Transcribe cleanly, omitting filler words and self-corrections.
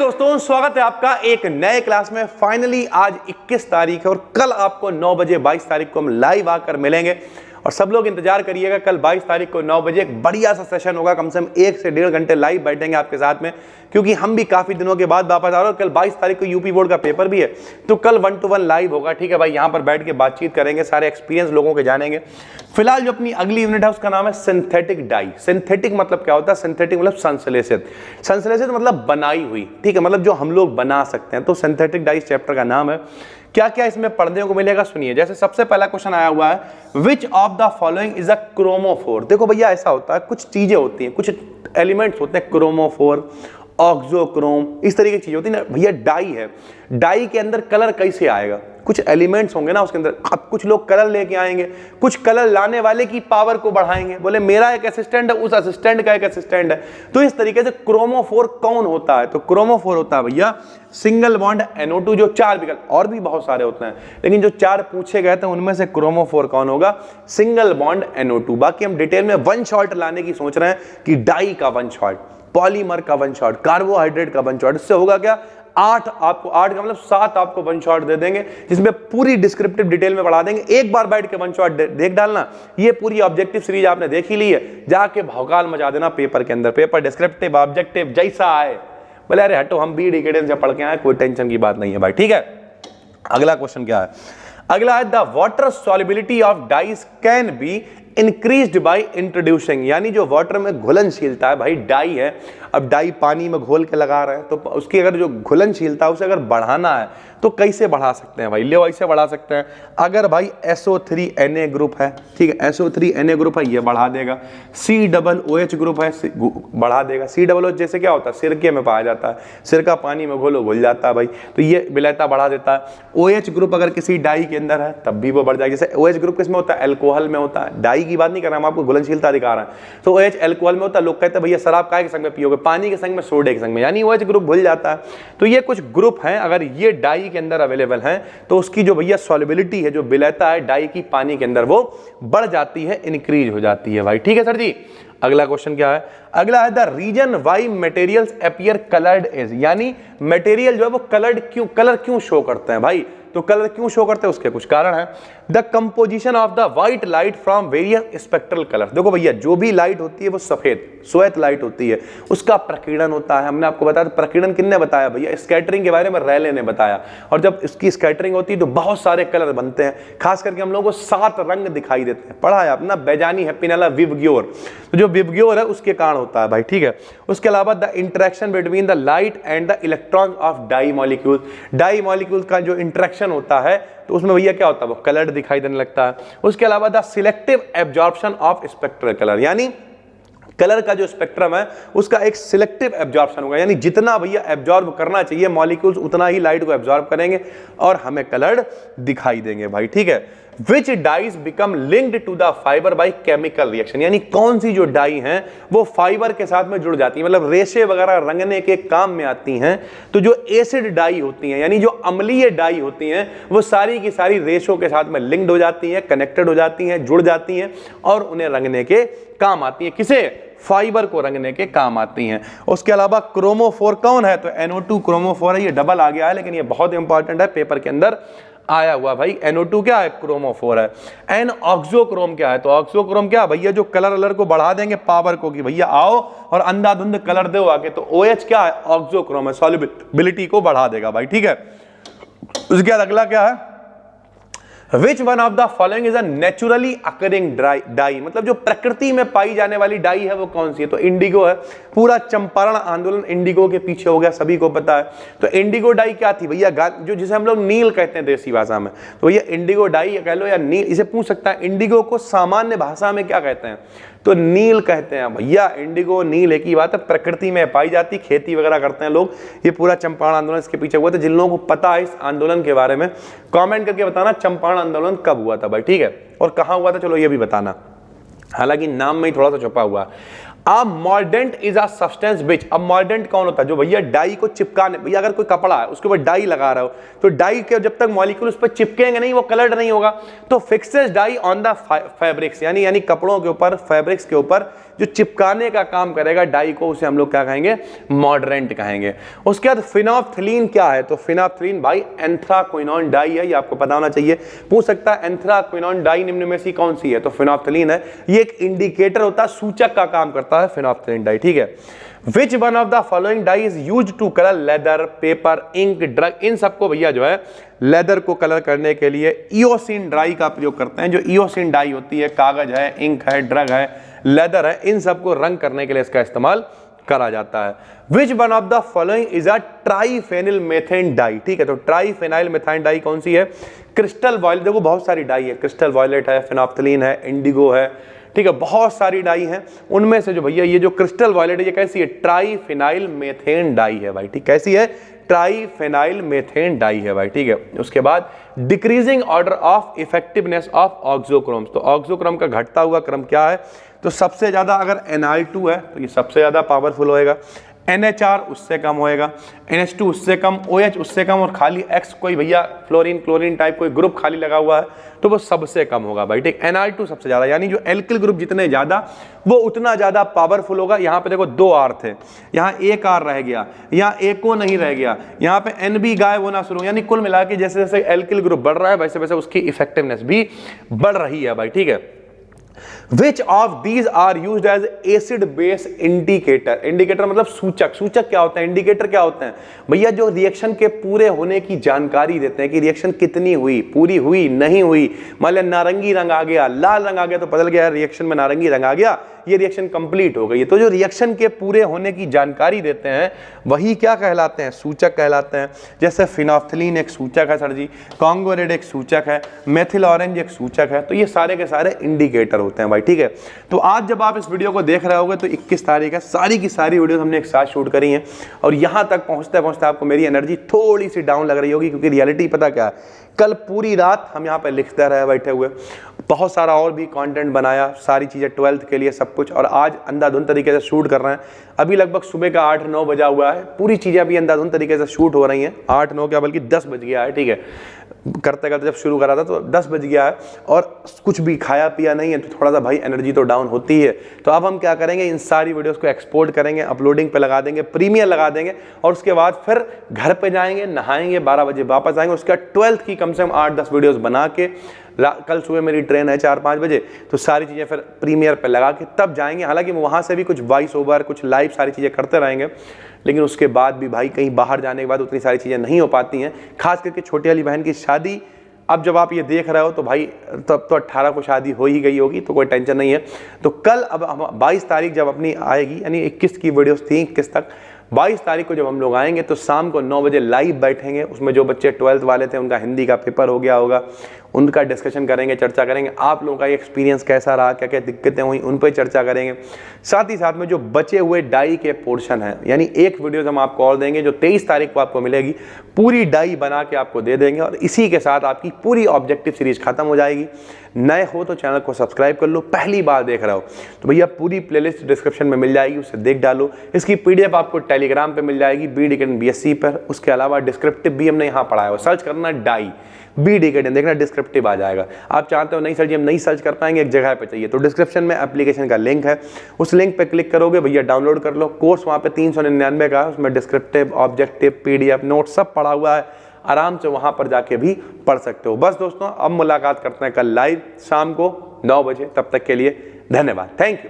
दोस्तों स्वागत है आपका एक नए क्लास में। फाइनली आज 21 तारीख है और कल आपको 9 बजे 22 तारीख को हम लाइव आकर मिलेंगे और सब लोग इंतजार करिएगा। कल 22 तारीख को 9 बजे एक बढ़िया सा सेशन होगा, कम से कम 1 से 1.5 घंटे लाइव बैठेंगे आपके साथ में, क्योंकि हम भी काफी दिनों के बाद वापस आ रहे हैं। कल 22 तारीख को यूपी बोर्ड का पेपर भी है, तो कल 1-to-1 लाइव होगा। ठीक है भाई, यहाँ पर बैठ के बातचीत करेंगे, सारे एक्सपीरियंस लोगों के जानेंगे। फिलहाल जो अपनी अगली यूनिट है उसका नाम है सिंथेटिक डाई। सिंथेटिक मतलब क्या होता है? सिंथेटिक मतलब संश्लेषित, संश्लेषित मतलब बनाई हुई। ठीक है, मतलब जो हम लोग बना सकते हैं, तो सिंथेटिक डाई चैप्टर का नाम है। क्या क्या इसमें पढ़ने को मिलेगा सुनिए। जैसे सबसे पहला क्वेश्चन आया हुआ है, which of the following is a chromophore. देखो भैया ऐसा होता है, कुछ चीजें होती हैं, कुछ एलिमेंट्स होते हैं, क्रोमोफोर, ऑक्सोक्रोम, इस तरीके की चीज होती है ना भैया। डाई है, डाई के अंदर कलर कैसे आएगा? कुछ एलिमेंट्स होंगे ना उसके अंदर। अब कुछ लोग कलर लेके आएंगे, कुछ कलर लाने वाले की पावर को बढ़ाएंगे, बोले मेरा एक असिस्टेंट है, उस असिस्टेंट का एक असिस्टेंट है। तो इस तरीके से क्रोमोफोर कौन होता है? तो क्रोमोफोर होता है भैया सिंगल बॉन्ड NO2, जो 4 विकल्प, और भी बहुत सारे होते हैं, लेकिन जो 4 पूछे गए थे उनमें से क्रोमोफोर कौन होगा? Single bond NO2। बाकी हम डिटेल में वन शॉट लाने की सोच रहे हैं कि डाई का वन शॉट, पॉलीमर का वन शॉट, कार्बोहाइड्रेट का वन शॉट। इससे होगा क्या? 8 आपको, 8 का मतलब 7 आपको वन शॉट दे देंगे, जिसमें पूरी डिस्क्रिप्टिव डिटेल में पढ़ा देंगे। एक बार बैठ के वन शॉट देख डालना। ये पूरी ऑब्जेक्टिव सीरीज आपने देख ही ली है, जाके भौकाल मचा देना पेपर के अंदर। पेपर डिस्क्रिप्टिव ऑब्जेक्टिव जैसा आए, बोले अरे हटो हम बी डिकेडेंस से पढ़ के आए, कोई टेंशन की बात नहीं है भाई। ठीक है, अगला क्वेश्चन क्या है? अगला है the water solubility of dyes can be increased by introducing, यानी जो वाटर में घुलनशीलता है भाई, डाई है, अब डाई पानी में घोल के लगा रहे हैं, तो उसकी अगर जो घुलनशीलता है उसे अगर बढ़ाना है तो कैसे बढ़ा सकते हैं भाई? ले ऐसे बढ़ा सकते हैं, अगर भाई SO3Na ग्रुप है, ठीक है, SO3Na ग्रुप है, ये बढ़ा देगा। COOH ग्रुप है, बढ़ा देगा। COOH जैसे क्या होता है? सिरके में पाया जाता है, सिरका पानी में घोलो घुल जाता है भाई, तो ये विलेयता बढ़ा देता है। OH ग्रुप अगर किसी डाई के अंदर है तब भी वो बढ़ जाएगा। जैसे OH ग्रुप किसमें होता है? अल्कोहल में होता है। डाई की बात नहीं कर रहा, हम आपको घुलनशीलता दिखा रहे हैं। तो OH अल्कोहल में होता है। लोग कहते हैं भैया शराब काय के संग में पियोगे? पानी के संग में, सोडे के संग में, यानी OH ग्रुप घुल जाता है। तो ये कुछ ग्रुप हैं, अगर ये डाई के अंदर अवेलेबल हैं तो उसकी जो भैया सॉल्युबिलिटी है, जो विलेयता है डाई की पानी के अंदर, वो बढ़ जाती है, इंक्रीज हो जाती है भाई। ठीक है सर जी। अगला क्वेश्चन क्या है? अगला है the reason why materials appear coloured is, यानी मटेरियल जो है वो कलर क्यों शो करते हैं भाई? तो कलर क्यों शो करते हैं उसके कुछ कारण है। The composition of the white light from various spectral colour. देखो भैया जो भी लाइट होती है वो सफेद श्वेत लाइट होती है, उसका प्रकीर्णन होता है। हमने आपको बताया, प्रकीर्णन किसने बताया भैया? स्कैटरिंग के बारे में रैले ने बताया। और जब इसकी स्कैटरिंग होती है तो बहुत सारे कलर बनते हैं, खास करके हम लोगों को 7 रंग दिखाई देते हैं। पढ़ा है अपना बेजानी हैप्पीनेला विबग्योर, तो जो विबग्योर है उसके कारण होता है भाई। ठीक है, उसके अलावा the interaction between the light and the electron of dye molecule, dye molecule का जो इंटरेक्शन होता है तो उसमें भैया क्या होता है? वो कलर्ड दिखाई देने लगता है। उसके अलावा the selective absorption of spectral colour, यानी कलर का जो स्पेक्ट्रम है उसका एक सिलेक्टिव एब्जॉर्प्शन होगा, यानी जितना भैया एब्जॉर्ब करना चाहिए मॉलिक्यूल्स उतना ही लाइट को एब्जॉर्ब करेंगे और हमें कलर दिखाई देंगे भाई। ठीक है, Which dyes become linked to the fiber by chemical reaction, यानी कौन सी जो डाई हैं वो फाइबर के साथ में जुड़ जाती है, मतलब रेशे वगैरह रंगने के काम में आती हैं। तो जो एसिड डाई होती हैं, यानी जो अम्लीय डाई होती हैं, वो सारी की सारी रेशों के साथ में लिंक्ड हो जाती हैं, कनेक्टेड हो जाती हैं, जुड़ जाती हैं और उन्हें रंगने के काम आती हैं। किसे? फाइबर को रंगने के काम आती हैं। उसके अलावा क्रोमोफोर कौन है? तो NO2 क्रोमोफोर है। ये डबल आ गया है लेकिन ये बहुत इंपॉर्टेंट है, पेपर के अंदर आया हुआ भाई। NO2 क्या है? क्रोमोफोर है। एन ऑक्सोक्रोम क्या है? तो ऑक्सोक्रोम क्या भैया? जो कलर को बढ़ा देंगे पावर को, कि भैया आओ और अंधाधुंध कलर दो आके। तो OH क्या है? ऑक्सोक्रोम है, सॉल्युबिलिटी को बढ़ा देगा भाई। ठीक है, उसके बाद अगला क्या है? Which one of the following is a naturally occurring dye, मतलब जो प्रकृति में पाई जाने वाली डाई है वो कौन सी है? तो इंडिगो है। पूरा चंपारण आंदोलन इंडिगो के पीछे हो गया, सभी को पता है। तो इंडिगो डाई क्या थी भैया? जो जिसे हम लोग नील कहते हैं देसी भाषा में, तो भैया इंडिगो डाई कह लो या नील, इसे पूछ सकता है इंडिगो को सामान्य भाषा में क्या कहते हैं? तो नील कहते हैं भैया। इंडिगो नील एक ही बात है, प्रकृति में पाई जाती, खेती वगैरह करते हैं लोग। ये पूरा चंपारण आंदोलन इसके पीछे हुआ था। जिन लोगों को पता है इस आंदोलन के बारे में कमेंट करके बताना चंपारण आंदोलन कब हुआ था भाई। ठीक है, और कहां हुआ था, चलो ये भी बताना, हालांकि नाम में ही थोड़ा सा छुपा हुआ। अब mordant is a substance which, अब मॉर्डेंट कौन होता है? जो भैया डाई को चिपकाने, भैया अगर कोई कपड़ा है उसके ऊपर डाई लगा रहे हो तो डाई के जब तक मॉलिक्यूल उस पर चिपकेंगे नहीं वो कलर्ड नहीं होगा। तो fixes dye on the fabrics, यानी कपड़ों के ऊपर, फैब्रिक्स के ऊपर जो चिपकाने का काम करेगा डाई को, उसे हम लोग क्या कहेंगे? मॉडरेंट कहेंगे। उसके बाद फिनोल्फ्थलीन क्या है? तो फिनोल्फ्थलीन भाई एंथ्राक्विनोन डाई है, ये आपको पता होना चाहिए। पूछ सकता है एंथ्राक्विनोन डाई निम्न में से कौन सी है? तो फिनोल्फ्थलीन है। ये एक इंडिकेटर होता है, सूचक का काम करता है फिनोल्फ्थलीन डाई, ठीक है। Which one of the following dye is used to color leather, paper, ink, drug? इन सबको भैया जो है लेदर को कलर करने के लिए ईओसिन डाई का प्रयोग करते हैं। जो ईओसिन डाई होती है, कागज है, इंक है, ड्रग है, लेदर है, इन सबको रंग करने के लिए इसका इस्तेमाल करा जाता है। Which one of the following is a triphenyl methane dye? ठीक है, तो ट्राइफेनाइल मेथाइन डाई कौन सी है? Crystal violet. देखो बहुत सारी डाई है, क्रिस्टल वॉयलेट है, फिनोल्फ्थलीन है, इंडिगो है, ठीक है, बहुत सारी डाई हैं। उनमें से जो भैया ये जो क्रिस्टल वॉयलेट है ये कैसी है? ट्राइफेनाइल मेथेन डाई है भाई, ठीक, कैसी है? ट्राइफेनाइल मेथेन डाई है भाई, ठीक है। उसके बाद decreasing order of effectiveness of auxochrome, तो ऑक्सोक्रोम का घटता हुआ क्रम क्या है? तो सबसे ज्यादा अगर Ni2 है तो ये सबसे ज्यादा पावरफुल होएगा, NHR उससे कम होएगा, NH2 उससे कम, OH उससे कम, और खाली X कोई भैया फ्लोरीन क्लोरीन टाइप कोई ग्रुप खाली लगा हुआ है तो वो सबसे कम होगा भाई, ठीक। Ni2 सबसे ज्यादा, यानी जो एल्किल ग्रुप जितने ज्यादा वो उतना ज्यादा पावरफुल होगा। यहाँ पे देखो 2 R थे, यहाँ एक R रह गया, यहाँ एक को नहीं रह गया, यहाँ पे NB गायब होना शुरू, यानी कुल मिला के जैसे जैसे एल्किल ग्रुप बढ़ रहा है वैसे वैसे उसकी इफेक्टिवनेस भी बढ़ रही है भाई, ठीक है। Which of these are used as acid base indicator? Indicator मतलब सूचक। सूचक क्या होता है? इंडिकेटर क्या होते हैं? भैया जो रिएक्शन के पूरे होने की जानकारी देते हैं कि रिएक्शन कितनी हुई, पूरी हुई, नहीं हुई। मान लिया नारंगी रंग आ गया, लाल रंग आ गया तो बदल गया, रिएक्शन में नारंगी रंग आ गया, ये रिएक्शन कंप्लीट हो गई। तो जो रिएक्शन के पूरे होने की जानकारी देते हैं वही क्या कहलाते हैं? सूचक कहलाते हैं। जैसे फिनोल्फ्थलीन एक सूचक है सर जी, कॉन्गो रेड एक सूचक है, मेथिल ऑरेंज एक सूचक है, तो ये सारे के सारे इंडिकेटर होते हैं भाई, ठीक है। तो आज जब आप इस वीडियो को देख रहे होगे तो 21 तारीख है, सारी की सारी वीडियो हमने एक साथ शूट करी हैं, और यहाँ तक पहुँचते पहुँचते आपको मेरी एनर्जी थोड़ी सी डाउन लग रही होगी, क्योंकि रियलिटी पता क्या है, कल पूरी रात हम यहाँ पे लिखते रहे बैठे हुए, बहुत सारा और भी कंटेंट बनाया, सारी चीज़ें 12th के लिए सब कुछ, और आज अंधाधुंध तरीके से शूट कर रहे हैं। अभी लगभग सुबह का 8-9 बजा हुआ है, पूरी चीज़ें अभी अंधाधुंध तरीके से शूट हो रही हैं। 8-9 क्या बल्कि 10 बज गया है, ठीक है। करते करते जब शुरू करा था तो 10 बज गया है, और कुछ भी खाया पिया नहीं है, तो थोड़ा सा भाई एनर्जी तो डाउन होती है। तो अब हम क्या करेंगे, इन सारी वीडियोस को एक्सपोर्ट करेंगे, अपलोडिंग पे लगा देंगे, प्रीमियर लगा देंगे, और उसके बाद फिर घर पे जाएंगे, नहाएंगे, 12 बजे वापस आएंगे। उसके बाद 12th की कम से कम 8-10 वीडियोस बना के, कल सुबह मेरी ट्रेन है 4-5 बजे, तो सारी चीज़ें फिर प्रीमियर पे लगा के तब जाएंगे। हालांकि वहाँ से भी कुछ वॉइस ओवर, कुछ लाइव सारी चीज़ें करते रहेंगे, लेकिन उसके बाद भी भाई कहीं बाहर जाने के बाद उतनी सारी चीज़ें नहीं हो पाती हैं। खास करके छोटी वाली बहन की शादी, अब जब आप ये देख रहे हो तो भाई तब तो 18 को शादी हो ही गई होगी, तो कोई टेंशन नहीं है। तो कल अब हम 22 तारीख जब अपनी आएगी, यानी 21 की वीडियोस थी 21 तक, 22 तारीख को जब हम लोग आएंगे तो शाम को 9 बजे लाइव बैठेंगे। उसमें जो बच्चे 12th वाले थे उनका हिंदी का पेपर हो गया होगा, उनका डिस्कशन करेंगे, चर्चा करेंगे। आप लोगों का एक्सपीरियंस कैसा रहा, क्या क्या दिक्कतें हुई, उन पर चर्चा करेंगे। साथ ही साथ में जो बचे हुए डाई के पोर्शन हैं, यानी एक वीडियो हम आपको और देंगे जो 23 तारीख को आपको मिलेगी, पूरी डाई बना के आपको दे देंगे, और इसी के साथ आपकी पूरी ऑब्जेक्टिव सीरीज खत्म हो जाएगी। नए हो तो चैनल को सब्सक्राइब कर लो, पहली बार देख रहे हो तो भैया पूरी प्लेलिस्ट डिस्क्रिप्शन में मिल जाएगी, उसे देख डालो। इसकी PDF आपको टेलीग्राम पे मिल जाएगी, BD BSc पर। उसके अलावा डिस्क्रिप्टिव भी हमने यहाँ पढ़ाया हो, सर्च करना डाई BD देखना, डिस्क्रिप्टिव आ जाएगा। आप चाहते हो नहीं सर जी हम नहीं सर्च कर पाएंगे, एक जगह पे चाहिए, तो डिस्क्रिप्शन में एप्लीकेशन का लिंक है, उस लिंक पे क्लिक करोगे भैया, डाउनलोड कर लो। कोर्स वहाँ पे 399 का है, उसमें डिस्क्रिप्टिव, ऑब्जेक्टिव, PDF, नोट सब पढ़ा हुआ है, आराम से वहाँ पर जाके भी पढ़ सकते हो। बस दोस्तों, अब मुलाकात करते हैं कल लाइव शाम को 9 बजे, तब तक के लिए धन्यवाद, थैंक यू।